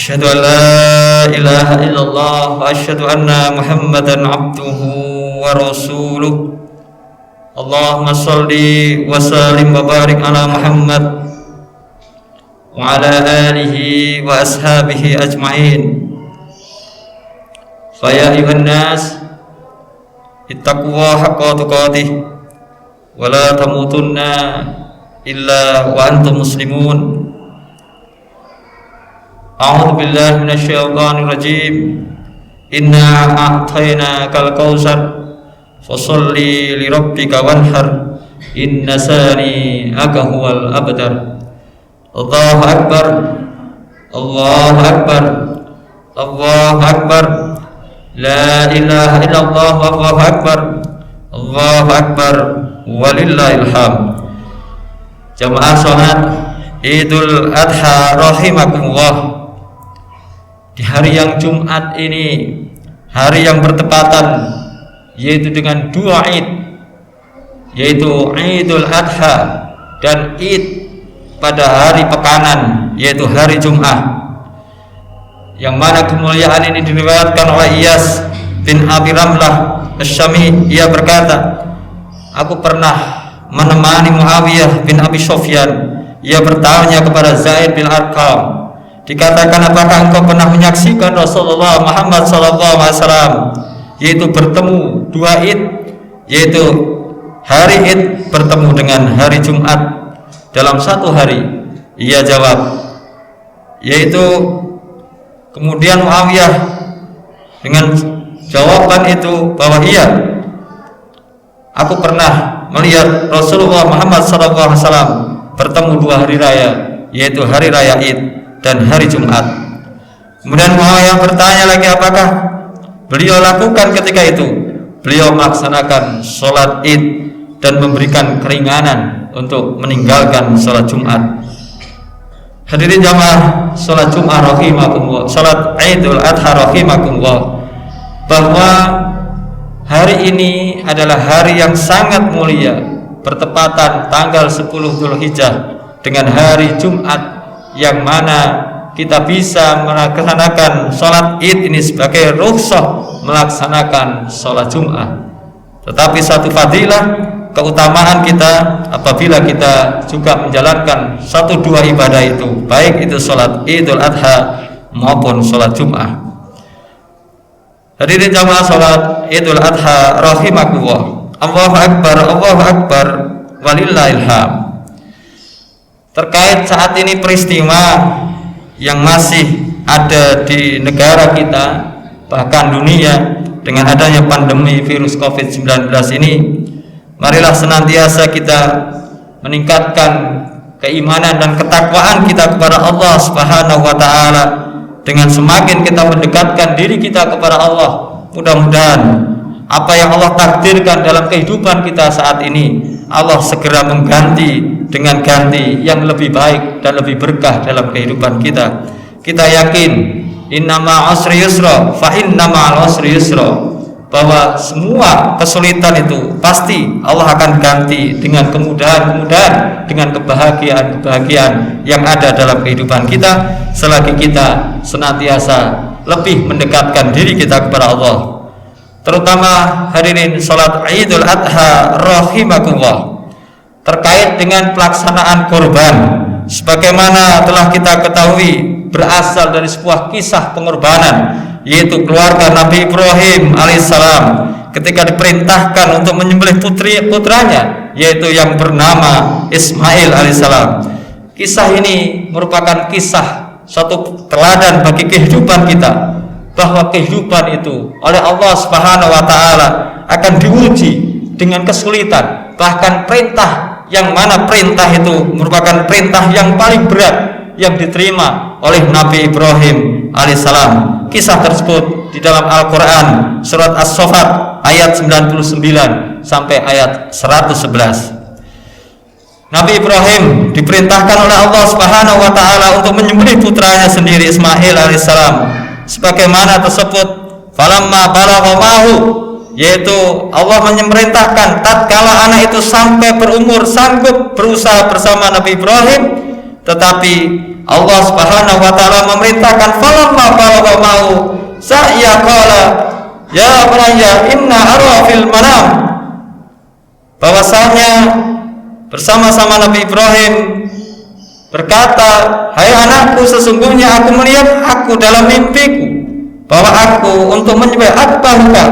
Asyhadu an la ilaha illallah wa asyhadu anna Muhammadan abduhu wa rasuluh. Allahumma shalli wa sallim wa barik ala Muhammad wa ala alihi wa ashabihi ajma'in. Fa ya ayuhan nas ittaqullaha haqqa tuqatih wa la tamutunna illa wa antum muslimun. A'udzu billahi minasyaitonir rajim. Inna a'tainakal kautsar fasholli li rabbika wanhar inna sani'aka huwal abtar. Allahu akbar. Allahu akbar. Allahu akbar. La ilaha illallah wallahu akbar. Allahu akbar walillahil hamd. Jamaah salat Idul Adha rahimakumullah. Di hari yang Jumat ini, hari yang bertepatan yaitu dengan dua Id, yaitu Idul Adha dan Id pada hari pekanan, yaitu hari Jumat, yang mana kemuliaan ini diriwayatkan oleh Iyas bin Abi Ramlah Asy-Syami. Ia berkata, aku pernah menemani Muawiyah bin Abi Sufyan. Ia bertanya kepada Zaid bin Arqam, dikatakan, apakah engkau pernah menyaksikan Rasulullah Muhammad SAW yaitu bertemu dua Id, yaitu hari Id bertemu dengan hari Jumat dalam satu hari? Ia jawab, yaitu kemudian Muawiyah dengan jawaban itu bahwa iya, aku pernah melihat Rasulullah Muhammad SAW bertemu dua hari raya, yaitu hari raya Id dan hari Jumat. Kemudian Muawiyah bertanya lagi, apakah beliau lakukan ketika itu? Beliau melaksanakan sholat Id dan memberikan keringanan untuk meninggalkan sholat Jumat. Hadirin jamaah sholat Jumat rahimakumullah, sholat Idul Adha rahimakumullah, bahwa hari ini adalah hari yang sangat mulia, bertepatan tanggal 10 Dzulhijjah dengan hari Jumat, yang mana kita bisa melaksanakan sholat Id ini sebagai rukhsah melaksanakan sholat Jumat. Tetapi satu fadilah, keutamaan kita apabila kita juga menjalankan satu dua ibadah itu, baik itu sholat Idul Adha maupun sholat Jumat. Hadirin jamaah sholat Idul Adha rahimakumullah. Allahu akbar, Allahu akbar walillahil hamd. Terkait saat ini peristiwa yang masih ada di negara kita, bahkan dunia, dengan adanya pandemi virus COVID-19 ini, marilah senantiasa kita meningkatkan keimanan dan ketakwaan kita kepada Allah Subhanahu wa taala. Dengan semakin kita mendekatkan diri kita kepada Allah, mudah-mudahan apa yang Allah takdirkan dalam kehidupan kita saat ini, Allah segera mengganti dengan ganti yang lebih baik dan lebih berkah dalam kehidupan kita. Kita yakin innama usri yusra fa innama usri yusra, bahwa semua kesulitan itu pasti Allah akan ganti dengan kemudahan-kemudahan, dengan kebahagiaan-kebahagiaan yang ada dalam kehidupan kita selagi kita senantiasa lebih mendekatkan diri kita kepada Allah. Terutama hadirin sholat Idul Adha rahimakumullah, terkait dengan pelaksanaan kurban, sebagaimana telah kita ketahui berasal dari sebuah kisah pengorbanan, yaitu keluarga Nabi Ibrahim alaihissalam ketika diperintahkan untuk menyembelih putranya, yaitu yang bernama Ismail alaihissalam. Kisah ini merupakan kisah suatu teladan bagi kehidupan kita, bahwa kehidupan itu oleh Allah Subhanahu wa taala akan diuji dengan kesulitan, bahkan perintah yang mana perintah itu merupakan perintah yang paling berat yang diterima oleh Nabi Ibrahim alaihissalam. Kisah tersebut di dalam Al-Quran surat As-Saffat ayat 99 sampai ayat 111. Nabi Ibrahim diperintahkan oleh Allah Subhanahu wa taala untuk menyembelih putranya sendiri Ismail alaihissalam, sebagaimana tersebut falamma balagha ma'hu, yaitu Allah memerintahkan tatkala anak itu sampai berumur sanggup berusaha bersama Nabi Ibrahim, tetapi Allah Subhanahu wa taala memerintahkan falamma balagha mau sa'ya qala ya bunayya inna ara fil manam, bahwasanya bersama-sama Nabi Ibrahim berkata, hai anakku, sesungguhnya aku melihat aku dalam mimpiku bahwa aku untuk menyembelih atbahka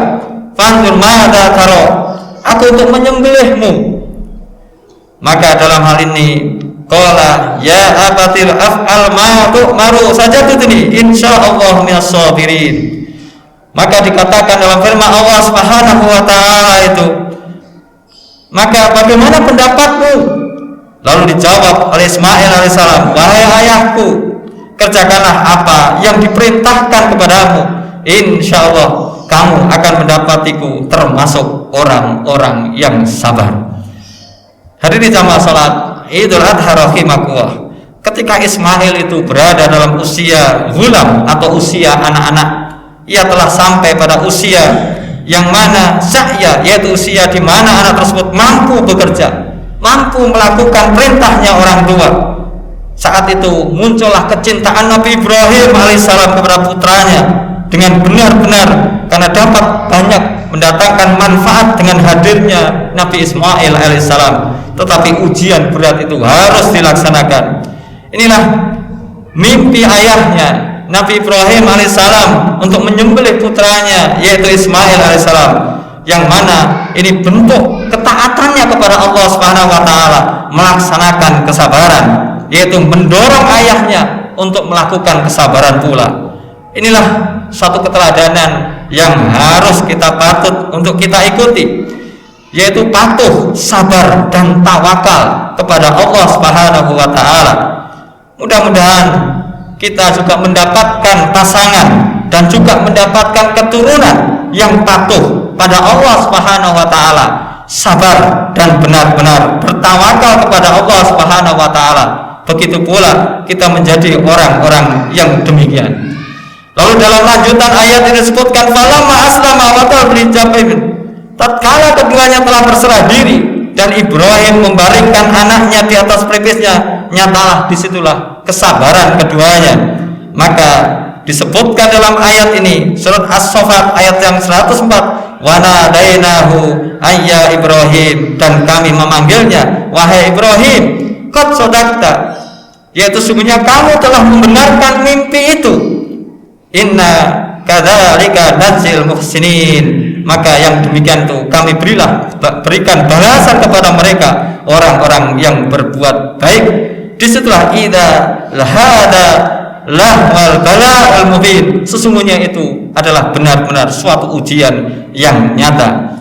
fanzur madza tara, aku untuk menyembelihmu. Maka dalam hal ini qala ya abatil af'al ma tu'maru sajadtuni insyaallah minas sabirin. Maka dikatakan dalam firman Allah Subhanahu wa taala itu, maka bagaimana pendapatmu? Lalu dijawab oleh Ismail alaihissalam, wahai ayahku, kerjakanlah apa yang diperintahkan kepadamu, insyaallah kamu akan mendapatiku termasuk orang-orang yang sabar. Hadirin jamaah salat Idul Adha rahimakumullah, ketika Ismail itu berada dalam usia ghulam atau usia anak-anak, ia telah sampai pada usia yang mana sa'ya, yaitu usia di mana anak tersebut mampu bekerja, mampu melakukan perintahnya orang tua. Saat itu muncullah kecintaan Nabi Ibrahim alaihissalam kepada putranya dengan benar-benar, karena dapat banyak mendatangkan manfaat dengan hadirnya Nabi Ismail alaihissalam. Tetapi ujian berat itu harus dilaksanakan. Inilah mimpi ayahnya Nabi Ibrahim alaihissalam untuk menyembelih putranya yaitu Ismail alaihissalam, yang mana ini bentuk ketaatannya kepada Allah Subhanahu wa taala, melaksanakan kesabaran, yaitu mendorong ayahnya untuk melakukan kesabaran pula. Inilah satu keteladanan yang harus kita patut untuk kita ikuti, yaitu patuh, sabar dan tawakal kepada Allah Subhanahu wa taala. Mudah-mudahan kita juga mendapatkan pasangan dan juga mendapatkan keturunan yang patuh pada Allah Subhanahu wa taala, sabar dan benar-benar bertawakal kepada Allah Subhanahu wa taala. Begitu pula kita menjadi orang-orang yang demikian. Lalu dalam lanjutan ayat ini disebutkan falamma aslama wa talabrijabin, tatkala keduanya telah berserah diri dan Ibrahim membaringkan anaknya di atas pelipisnya, nyatalah disitulah kesabaran keduanya. Maka disebutkan dalam ayat ini surat As-Saffat ayat yang 104, wa nadainahu ayya Ibrahim, dan kami memanggilnya wahai Ibrahim, qad sadaqta, yaitu sungguhnya kamu telah membenarkan mimpi itu, inna kadzalika nadzil muhsinin, maka yang demikian itu kami berikan balasan kepada mereka orang-orang yang berbuat baik. Disitulah idza lahada lahwal bala'al mubin, sesungguhnya itu adalah benar-benar suatu ujian yang nyata.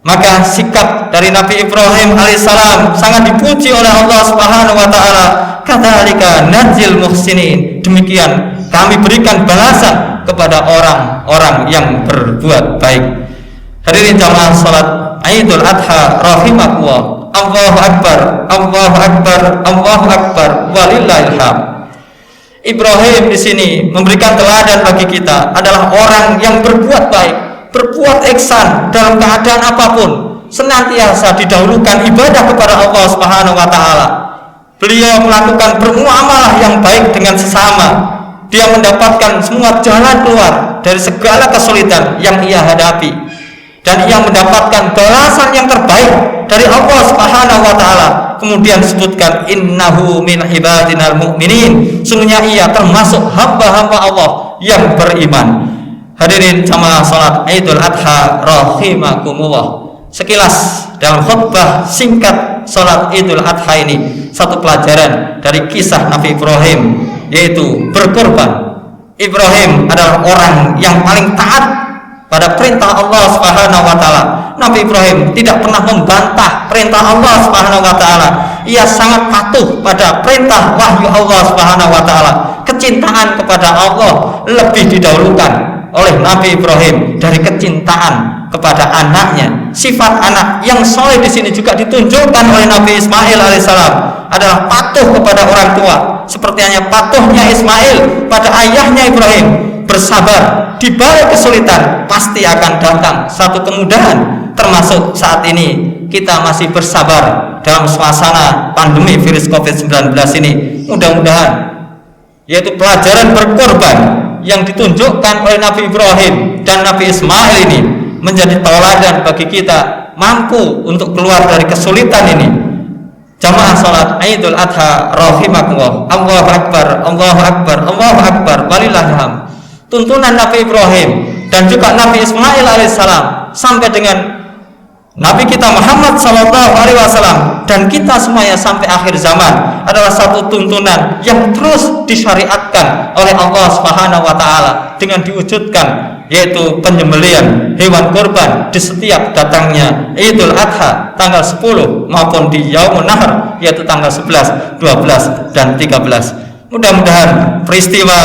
Maka sikap dari Nabi Ibrahim alaihissalam sangat dipuji oleh Allah Subhanahu wa taala, kadzalika nadzil muhsinin, demikian kami berikan balasan kepada orang-orang yang berbuat baik. Hadirin jamaah salat Idul Adha rahimakumullah, Allahu Akbar, Allahu Akbar, Allahu Akbar, walillahil hamd. Ibrahim di sini memberikan teladan bagi kita adalah orang yang berbuat baik, berbuat ihsan dalam keadaan apapun, senantiasa didahulukan ibadah kepada Allah Subhanahu wa taala. Beliau melakukan bermuamalah yang baik dengan sesama. Dia mendapatkan semua jalan keluar dari segala kesulitan yang ia hadapi, dan ia mendapatkan balasan yang terbaik dari Allah Subhanahu wa taala. Kemudian disebutkan innahu min ibadinal mu'minin, sungguhnya ia termasuk hamba-hamba Allah yang beriman. Hadirin jamaah salat Idul Adha rahimakumullah, sekilas dalam khutbah singkat salat Idul Adha ini satu pelajaran dari kisah Nabi Ibrahim, yaitu berkorban. Ibrahim adalah orang yang paling taat pada perintah Allah Subhanahu wa taala. Nabi Ibrahim tidak pernah membantah perintah Allah Subhanahu wa taala. Ia sangat patuh pada perintah wahyu Allah Subhanahu wa taala. Kecintaan kepada Allah lebih didahulukan oleh Nabi Ibrahim dari kecintaan kepada anaknya. Sifat anak yang soleh di sini juga ditunjukkan oleh Nabi Ismail alaihissalam, adalah patuh kepada orang tua, seperti hanya patuhnya Ismail pada ayahnya Ibrahim. Bersabar di balik kesulitan, pasti akan datang satu kemudahan, termasuk saat ini kita masih bersabar dalam suasana pandemi virus COVID-19 ini. Mudah-mudahan yaitu pelajaran berkorban yang ditunjukkan oleh Nabi Ibrahim dan Nabi Ismail ini menjadi tauladan bagi kita, mampu untuk keluar dari kesulitan ini. Jamaah salat Idul Adha rahimakumullah. Allahu akbar, Allahu akbar, Allahu akbar, walillahil hamd. Tuntunan Nabi Ibrahim dan juga Nabi Ismail alaihissalam sampai dengan Nabi kita Muhammad sallallahu alaihi wasallam dan kita semuanya sampai akhir zaman adalah satu tuntunan yang terus disyariatkan oleh Allah Subhanahu wa taala dengan diwujudkan, yaitu penyembelihan hewan kurban di setiap datangnya Idul Adha tanggal 10 maupun di Yaumun Nahar yaitu tanggal 11, 12 dan 13. Mudah-mudahan peristiwa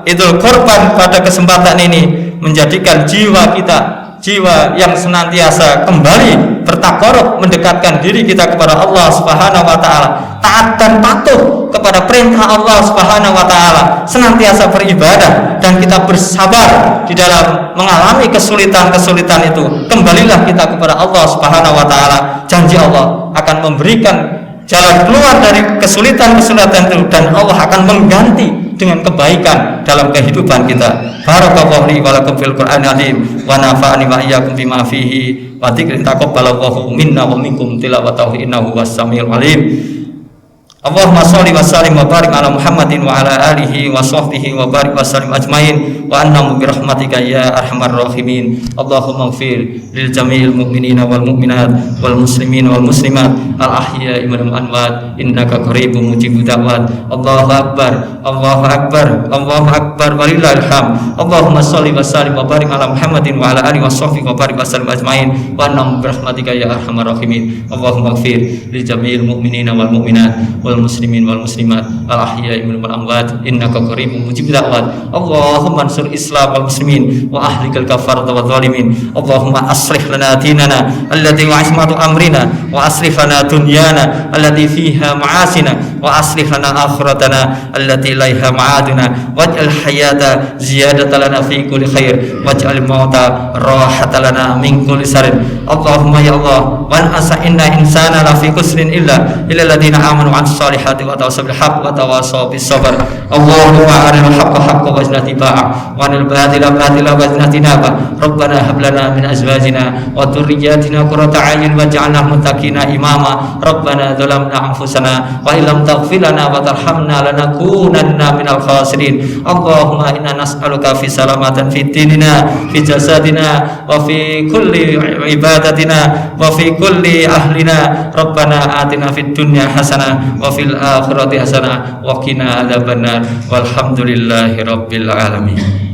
Idul Kurban pada kesempatan ini menjadikan jiwa kita, jiwa yang senantiasa kembali bertakarub mendekatkan diri kita kepada Allah Subhanahu wa taala, taat dan patuh kepada perintah Allah Subhanahu wa taala, senantiasa beribadah dan kita bersabar di dalam mengalami kesulitan-kesulitan itu. Kembalilah kita kepada Allah Subhanahu wa taala. Janji Allah akan memberikan jalan keluar dari kesulitan-kesulitan itu dan Allah akan mengganti dengan kebaikan dalam kehidupan kita. Barakallahu li wa lakum fil Qur'anil azim wa nafa'ani wa iyyakum bima fihi wa dzikrin taqabbalallahu minna wa minkum tilawatahu innahu was-sami'ul alim. Allahumma sholli wa sallim wa barik ala Muhammadin wa ala alihi wa sahbihi wa barik wa sallim ajmain wa annamu bi rahmatika ya arhamar rahimin. Allahumma ighfir lil jami'il mu'minina wal mu'minat wal muslimina wal muslimat al ahya'i minhum amwat innaka qaribun mujibud da'wat. Allahu akbar, Allahu akbar, Allahu akbar, walillahil hamd. Allahumma sholli wa sallim wa barik ala Muhammadin wa ala alihi wa sahbihi wa barik wa sallim ajmain wa annamu bi rahmatika ya arhamar rahimin. Allahumma ighfir lil jami'il mu'minina wal mu'minat wal muslimin wal muslimat al ahya'i minhum amwat innaka qaribun mujibud da'wat. Allahumma ansur Islam wal muslimin wa ahlikal kafarata wal zalimin. Allahumma aslih lana dinana alladhi wa ismatu amrina wa aslih lana dunyana allati fiha ma'asina wa aslih lana akhiratana allati ilaiha ma'aduna waj'al hayata ziyadatan lana fi kulli khair waj'al mauta rahatan lana min kulli sharrin. Allahumma ya Allah wa asa inna insana la fi khusrin illa alladziina amanu wa salihati wa tawasaw bil haqq wa tawasaw bis sabr. Allahumma arinal haqqa haqqan warzuqna ittiba'ah wa aril batila batila warzuqna ijtinaba. Rabbana hab lana min azwajina wa dhurriyyatina qurrata a'yun waj'alna muttaqina imama. Rabbana zalamna anfusana wa illam taghfir lana wa tarhamna lanakunanna minal khasirin. Allahumma inna nas'aluka fi salamatan fi dinina fi jasadina wa fi kulli ibadatina wa fi kulli ahlina. Rabbana atina fid dunya hasanah wa fil akhirati hasanah wa qina adzabannar walhamdulillahi rabbil alamin.